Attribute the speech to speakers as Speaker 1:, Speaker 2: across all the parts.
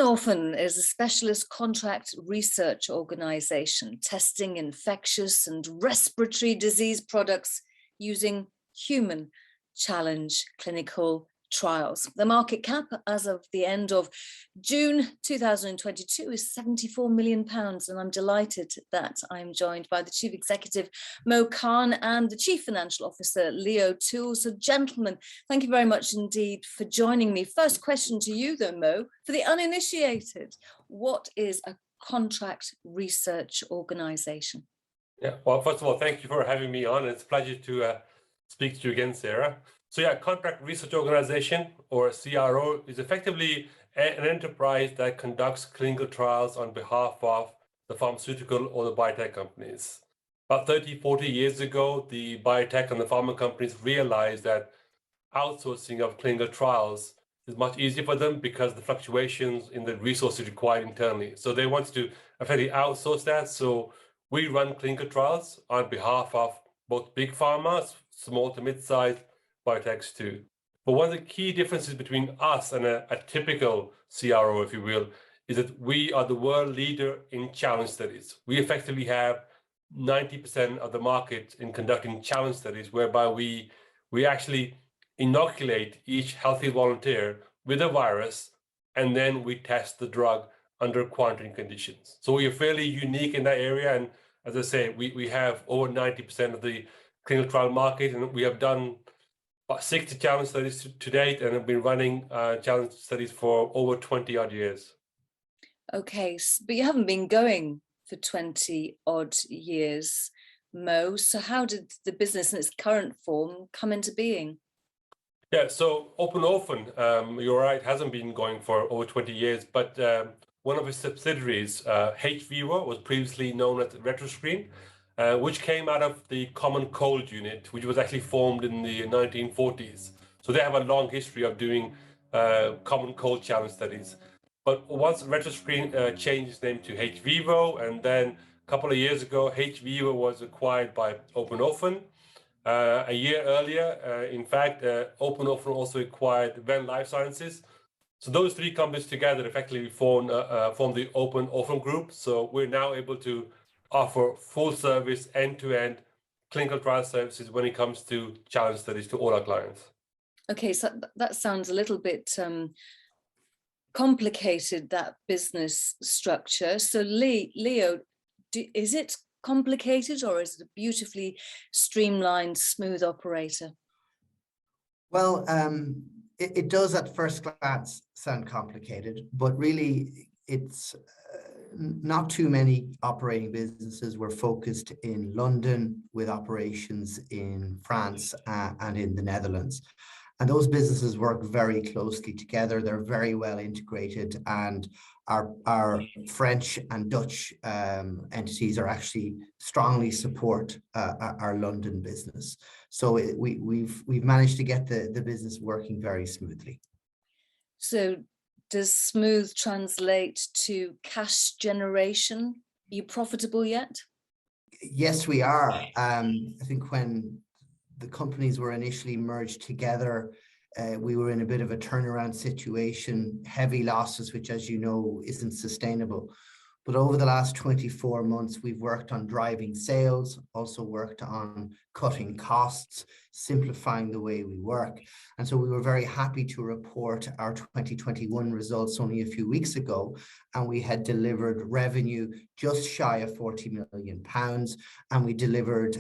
Speaker 1: Orphan is a specialist contract research organisation testing infectious and respiratory disease products using human challenge clinical trials. The market cap as of the end of June 2022 is £74 million, and I'm delighted that I'm joined by the Chief Executive Mo Khan and the Chief Financial Officer Leo Toole. So gentlemen, thank you very much indeed for joining me. First question to you though, Mo, for the uninitiated, what is a contract research organisation?
Speaker 2: Yeah, well, first of all, thank you for having me on. It's a pleasure to speak to you again, Sarah. So yeah, contract research organization, or CRO, is effectively an enterprise that conducts clinical trials on behalf of the pharmaceutical or the biotech companies. About 30, 40 years ago, the biotech and the pharma companies realized that outsourcing of clinical trials is much easier for them because the fluctuations in the resources required internally. So they wanted to effectively outsource that. So we run clinical trials on behalf of both big pharma, small to mid-sized biotechs too. But one of the key differences between us and a typical CRO, if you will, is that we are the world leader in challenge studies. We effectively have 90% of the market in conducting challenge studies, whereby we actually inoculate each healthy volunteer with a virus, and then we test the drug under quarantine conditions. So we are fairly unique in that area. And as I say, we have over 90% of the clinical trial market, and we have done about 60 challenge studies to date, and have been running challenge studies for over 20 odd years.
Speaker 1: Okay, but you haven't been going for 20 odd years, Mo. So how did the business in its current form come into being?
Speaker 2: Yeah, so Open Orphan, you're right, hasn't been going for over 20 years, but one of its subsidiaries, hVIVO, was previously known as RetroScreen, which came out of the Common Cold Unit, which was actually formed in the 1940s. So they have a long history of doing common cold challenge studies. But once RetroScreen changed its name to hVIVO, and then a couple of years ago, hVIVO was acquired by Open Orphan. A year earlier, in fact, Open Orphan also acquired Venn Life Sciences. So those three companies together effectively form the Open Orphan Group. So we're now able to offer full service, end-to-end clinical trial services when it comes to challenge studies to all our clients.
Speaker 1: Okay, so that sounds a little bit complicated, that business structure. So Leo, is it complicated, or is it a beautifully streamlined, smooth operator?
Speaker 3: Well, it does at first glance sound complicated, but really it's not too many operating businesses. We're focused in London with operations in France and in the Netherlands. And those businesses work very closely together. They're very well integrated, and our French and Dutch entities are actually strongly support our London business. So we've managed to get the business working very smoothly.
Speaker 1: So does smooth translate to cash generation? Are you profitable yet?
Speaker 3: Yes, we are. I think when the companies were initially merged together, we were in a bit of a turnaround situation, heavy losses, which, as you know, isn't sustainable. But over the last 24 months, we've worked on driving sales, also worked on cutting costs, simplifying the way we work. And so we were very happy to report our 2021 results only a few weeks ago, and we had delivered revenue just shy of £40 million, and we delivered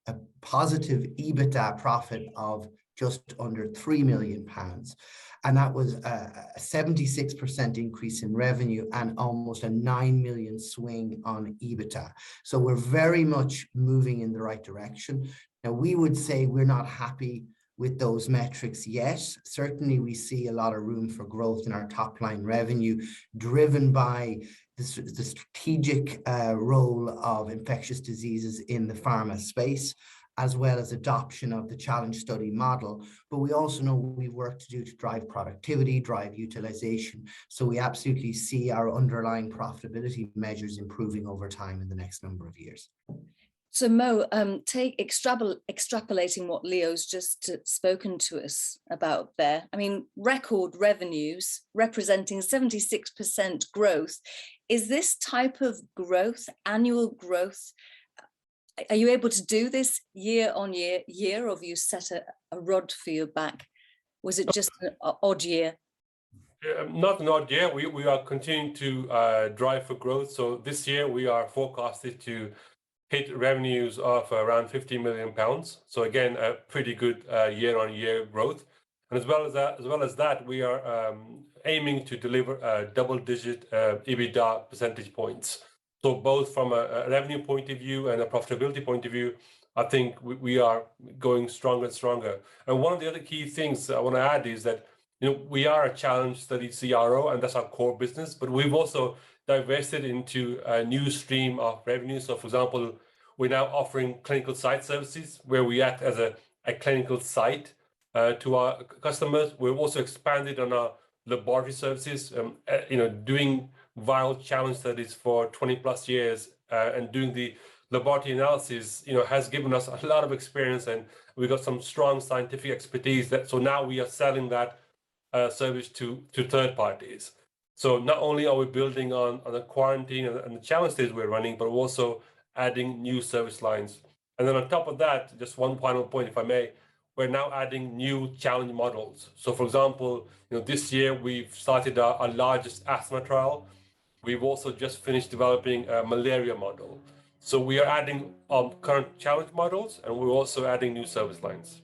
Speaker 3: a positive EBITDA profit of just under £3 million. And that was a 76% increase in revenue and almost a 9 million swing on EBITDA. So we're very much moving in the right direction. Now, we would say we're not happy with those metrics yet. Certainly, we see a lot of room for growth in our top line revenue, driven by the strategic role of infectious diseases in the pharma space, as well as adoption of the challenge study model. But we also know we've work to do to drive productivity, drive utilization. So we absolutely see our underlying profitability measures improving over time in the next number of years.
Speaker 1: So Mo, extrapolating what Leo's just spoken to us about there, I mean, record revenues representing 76% growth. Is this type of growth, annual growth, are you able to do this year on year, or have you set a rod for your back? Was it just an odd year?
Speaker 2: Not an odd year. We are continuing to drive for growth. So this year we are forecasted to hit revenues of around 50 million pounds. So again, a pretty good year-on-year growth. And as well as that, we are aiming to deliver a double-digit EBITDA percentage points. So both from a revenue point of view and a profitability point of view, I think we are going stronger and stronger. And one of the other key things I want to add is that we are a challenge study CRO, and that's our core business. But we've also divested into a new stream of revenue. So for example, we're now offering clinical site services where we act as a clinical site to our customers. We've also expanded on our laboratory services, doing viral challenge studies for 20+ years and doing the laboratory analysis, has given us a lot of experience, and we've got some strong scientific expertise so now we are selling that service to third parties. So not only are we building on the quarantine and the challenge studies we're running, but we're also adding new service lines. And then on top of that, just one final point, if I may, we're now adding new challenge models. So for example, this year we've started our largest asthma trial. We've also just finished developing a malaria model. So we are adding current challenge models, and we're also adding new service lines.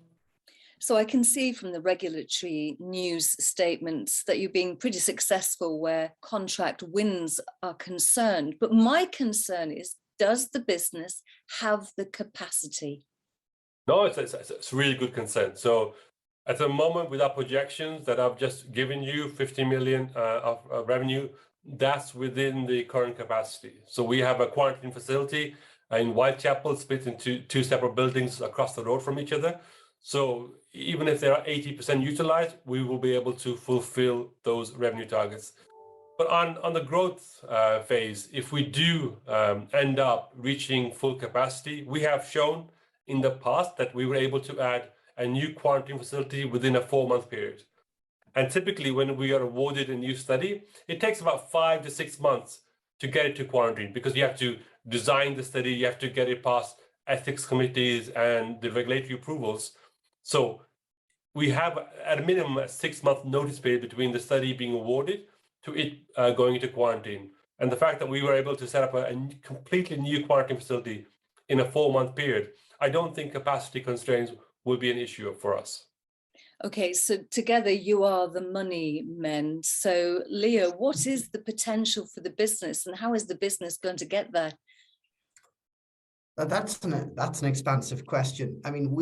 Speaker 1: So I can see from the regulatory news statements that you're being pretty successful where contract wins are concerned. But my concern is, does the business have the capacity?
Speaker 2: No, it's a really good concern. So at the moment, with our projections that I've just given you, 50 million of revenue, that's within the current capacity. So we have a quarantine facility in Whitechapel, split into 2 separate buildings across the road from each other. So even if they are 80% utilized, we will be able to fulfill those revenue targets. But on the growth phase, if we do end up reaching full capacity, we have shown in the past that we were able to add a new quarantine facility within a 4-month period. And typically when we are awarded a new study, it takes about 5 to 6 months to get it to quarantine, because you have to design the study, you have to get it past ethics committees and the regulatory approvals. So we have at a minimum a 6-month notice period between the study being awarded to it going into quarantine. And the fact that we were able to set up a completely new quarantine facility in a 4-month period, I don't think capacity constraints will be an issue for us.
Speaker 1: Okay, so together you are the money men. So Leo, what is the potential for the business, and how is the business going to get there?
Speaker 3: That's an expansive question. I mean,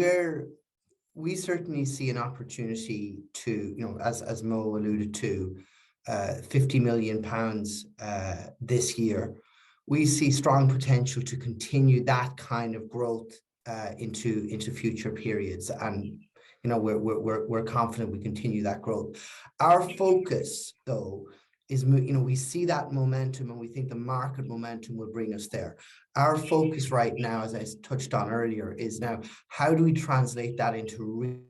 Speaker 3: we certainly see an opportunity to, as Mo alluded to, 50 million pounds this year. We see strong potential to continue that kind of growth into future periods, and we're confident we continue that growth. Our focus, though, is we see that momentum, and we think the market momentum will bring us there. Our focus right now, as I touched on earlier, is now how do we translate that into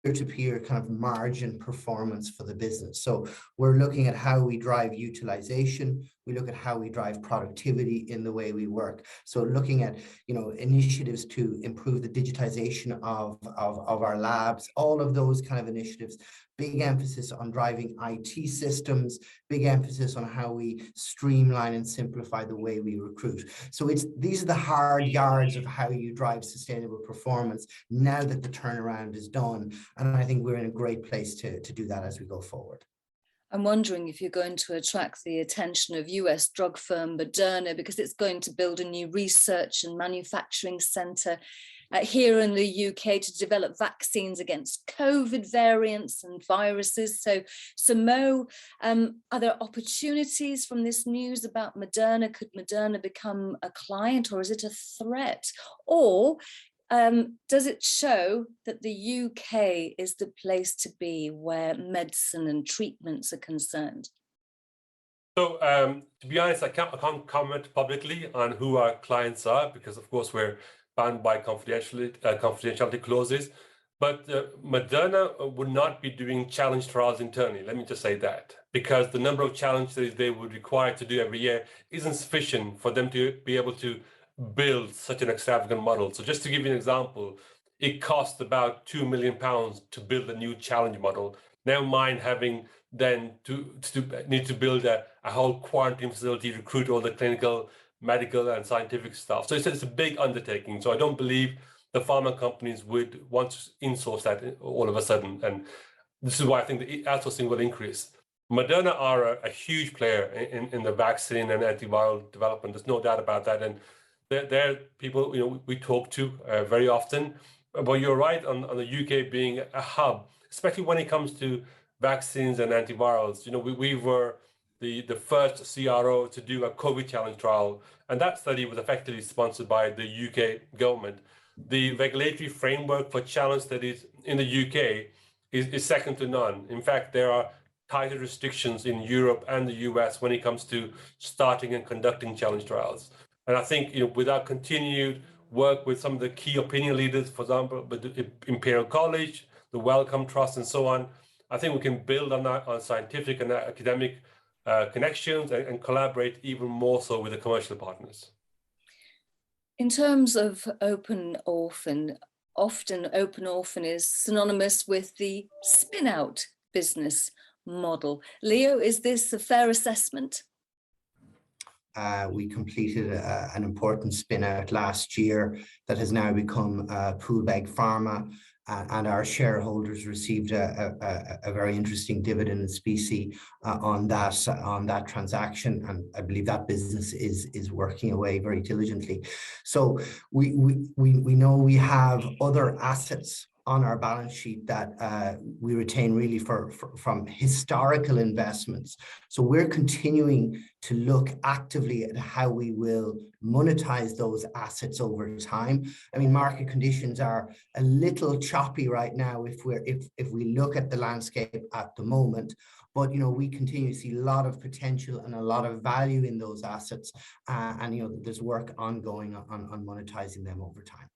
Speaker 3: peer-to-peer kind of margin performance for the business. So we're looking at how we drive utilization. We look at how we drive productivity in the way we work. So looking at initiatives to improve the digitization of our labs, all of those kind of initiatives. Big emphasis on driving IT systems, big emphasis on how we streamline and simplify the way we recruit. So these are the hard yards of how you drive sustainable performance now that the turnaround is done. And I think we're in a great place to do that as we go forward.
Speaker 1: I'm wondering if you're going to attract the attention of US drug firm Moderna, because it's going to build a new research and manufacturing centre here in the UK to develop vaccines against COVID variants and viruses. So Mo, are there opportunities from this news about Moderna? Could Moderna become a client, or is it a threat? Or does it show that the UK is the place to be where medicine and treatments are concerned?
Speaker 2: So to be honest, I can't comment publicly on who our clients are because, of course, we're bound by confidentiality clauses. But Moderna would not be doing challenge trials internally. Let me just say that, because the number of challenges they would require to do every year isn't sufficient for them to be able to build such an extravagant model. So just to give you an example, it costs about £2 million to build a new challenge model. Never mind having then to need to build a whole quarantine facility, recruit all the clinical, medical, and scientific staff. So it's a big undertaking. So I don't believe the pharma companies would want to insource that all of a sudden. And this is why I think the outsourcing will increase. Moderna are a huge player in the vaccine and antiviral development. There's no doubt about that. And they're people we talk to very often. But you're right on the UK being a hub, especially when it comes to vaccines and antivirals. We were the first CRO to do a COVID challenge trial, and that study was effectively sponsored by the UK government. The regulatory framework for challenge studies in the UK is second to none. In fact, there are tighter restrictions in Europe and the US when it comes to starting and conducting challenge trials. And I think with our continued work with some of the key opinion leaders, for example, with the Imperial College, the Wellcome Trust, and so on, I think we can build on that, on scientific and academic connections and collaborate even more so with the commercial partners.
Speaker 1: In terms of open orphan, often open orphan is synonymous with the spinout business model. Leo, is this a fair assessment?
Speaker 3: We completed an important spin-out last year that has now become Poolbeg Pharma, and our shareholders received a very interesting dividend in specie on that transaction, and I believe that business is working away very diligently. So we know we have other assets on our balance sheet that we retain really from historical investments. So we're continuing to look actively at how we will monetize those assets over time. I mean, market conditions are a little choppy right now if we look at the landscape at the moment. But we continue to see a lot of potential and a lot of value in those assets, and there's work ongoing on monetizing them over time.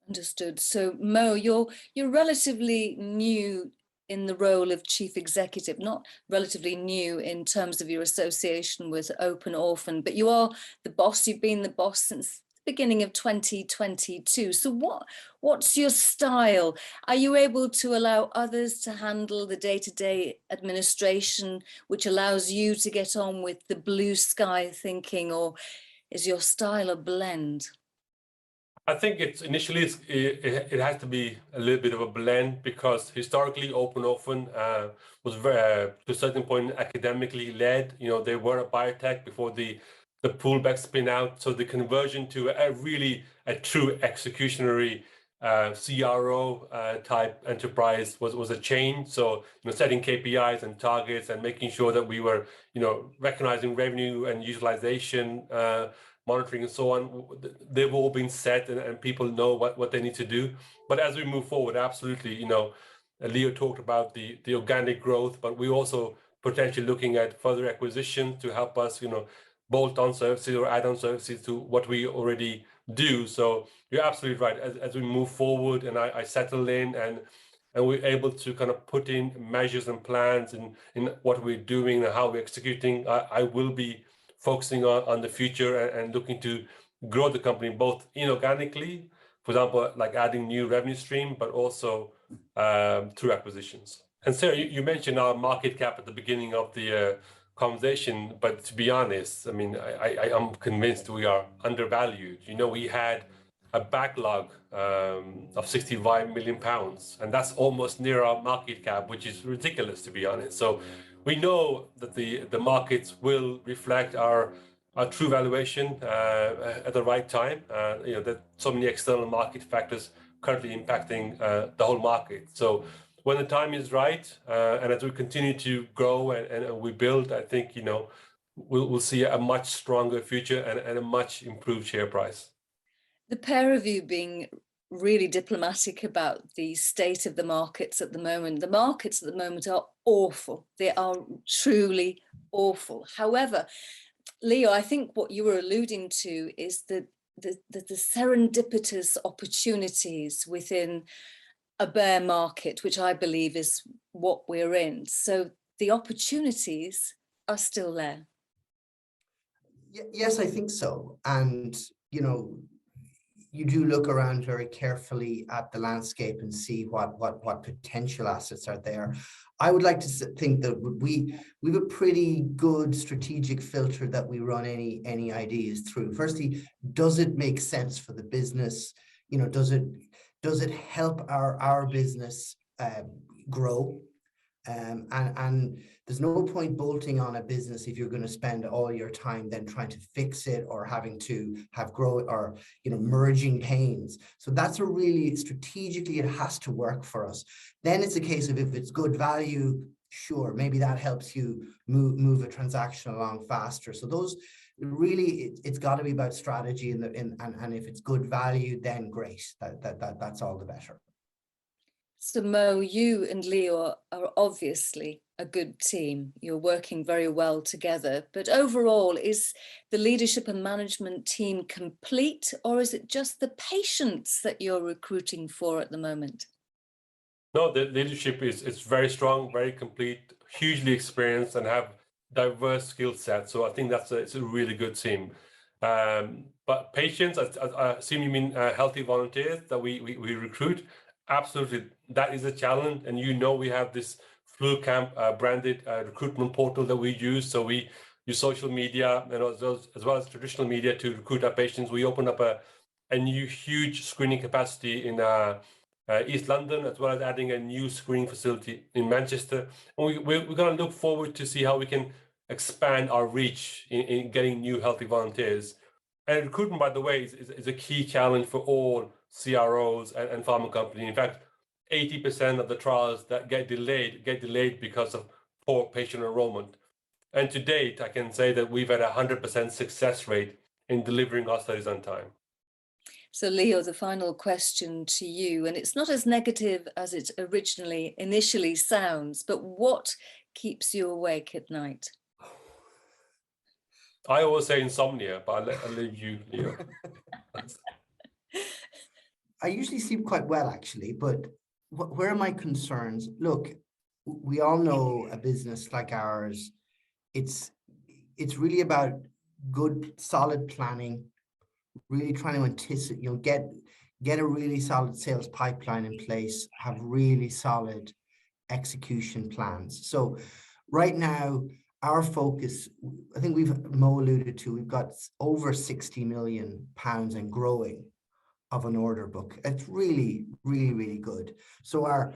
Speaker 1: Understood. So Mo, you're relatively new in the role of chief executive, not relatively new in terms of your association with Open Orphan, but you are the boss. You've been the boss since the beginning of 2022. So what's your style? Are you able to allow others to handle the day-to-day administration, which allows you to get on with the blue sky thinking, or is your style a blend?
Speaker 2: I think it has to be a little bit of a blend, because historically Open Orphan was very, to a certain point, academically led. They were a biotech before the Poolbeg spin out. So the conversion to a true executionary CRO type enterprise was a change. So setting KPIs and targets and making sure that we were recognizing revenue and utilization, monitoring and so on, they've all been set, and people know what they need to do. But as we move forward, absolutely, Leo talked about the organic growth, but we also potentially looking at further acquisition to help us, bolt on services or add on services to what we already do. So you're absolutely right. As we move forward and I settle in and we're able to kind of put in measures and plans in what we're doing and how we're executing, I will be focusing on the future and looking to grow the company both inorganically, for example, like adding new revenue stream, but also through acquisitions. And Sarah, you mentioned our market cap at the beginning of the conversation, but to be honest, I mean, I am convinced we are undervalued. We had a backlog of 65 million pounds, and that's almost near our market cap, which is ridiculous, to be honest. So we know that the markets will reflect our true valuation at the right time. That so many external market factors currently impacting the whole market. So when the time is right, and as we continue to grow and we build, I think we'll see a much stronger future and a much improved share price.
Speaker 1: The pair of you being really diplomatic about the state of the markets at the moment. The markets at the moment are awful. They are truly awful. However, Leo, I think what you were alluding to is the serendipitous opportunities within a bear market, which I believe is what we're in. So the opportunities are still there.
Speaker 3: Yes, I think so. And, you know, you do look around very carefully at the landscape and see what potential assets are there. I would like to think that we have a pretty good strategic filter that we run any ideas through. Firstly, does it make sense for the business? You know, does it help our business grow? And there's no point bolting on a business if you're going to spend all your time then trying to fix it or having to have growth or, you know, merging pains. So that's a really strategically, it has to work for us. Then it's a case of if it's good value, sure, maybe that helps you move a transaction along faster. So those really, it's got to be about strategy, and if it's good value, then great. That's all the better.
Speaker 1: So Mo, you and Leo are obviously a good team. You're working very well together, but overall, is the leadership and management team complete, or is it just the patients that you're recruiting for at the moment?
Speaker 2: No, the leadership is very strong, very complete, hugely experienced, and have diverse skill sets. So I think it's a really good team. But patients, I assume you mean healthy volunteers that we recruit. Absolutely, that is a challenge. And you know, we have this Flu Camp branded recruitment portal that we use. So we use social media and as well as traditional media to recruit our patients. We opened up a new huge screening capacity in East London, as well as adding a new screening facility in Manchester. And we're going to look forward to see how we can expand our reach in getting new healthy volunteers. And recruitment, by the way, is a key challenge for all CROs and pharma companies. In fact, 80% of the trials that get delayed because of poor patient enrollment. And to date, I can say that we've had a 100% success rate in delivering our studies on time.
Speaker 1: So Leo, the final question to you, and it's not as negative as it initially sounds, but what keeps you awake at night?
Speaker 2: I always say insomnia, but I'll leave you, Leo.
Speaker 3: I usually sleep quite well, actually, but where are my concerns? Look, we all know a business like ours, it's really about good, solid planning, really trying to anticipate, you know, get a really solid sales pipeline in place, have really solid execution plans. So right now, our focus, I think Mo alluded to, we've got over 60 million pounds and growing of an order book. It's really, really, really good. So our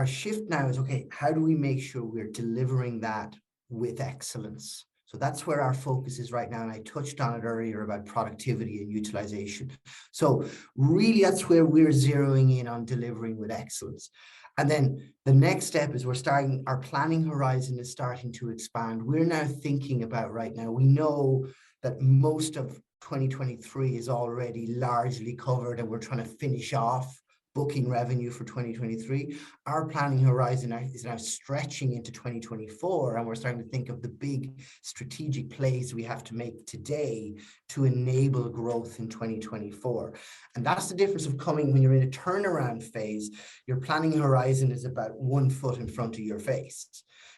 Speaker 3: shift now is, okay, how do we make sure we're delivering that with excellence? So that's where our focus is right now. And I touched on it earlier about productivity and utilization. So really, that's where we're zeroing in on delivering with excellence. And then the next step is our planning horizon is starting to expand. We're now thinking about right now, we know that most of 2023 is already largely covered and we're trying to finish off booking revenue for 2023. Our planning horizon is now stretching into 2024, and we're starting to think of the big strategic plays we have to make today to enable growth in 2024. And that's the difference of coming when you're in a turnaround phase. Your planning horizon is about 1 foot in front of your face.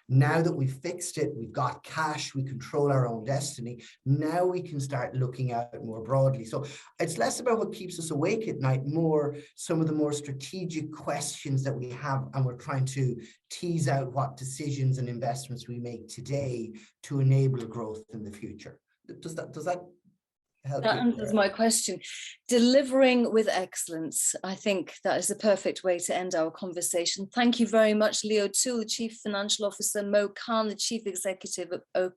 Speaker 3: Now that we've fixed it, we've got cash, we control our own destiny. Now we can start looking out more broadly. So it's less about what keeps us awake at night, more some of the more strategic questions that we have, and we're trying to tease out what decisions and investments we make today to enable growth in the future. Does that help?
Speaker 1: That answers my question. Delivering with excellence. I think that is the perfect way to end our conversation. Thank you very much, Leo Toole, the Chief Financial Officer, Mo Khan, the Chief Executive of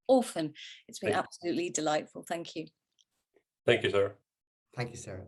Speaker 1: Orphan. It's been absolutely delightful. Thank you.
Speaker 2: Thank you, sir.
Speaker 3: Thank you, Sarah.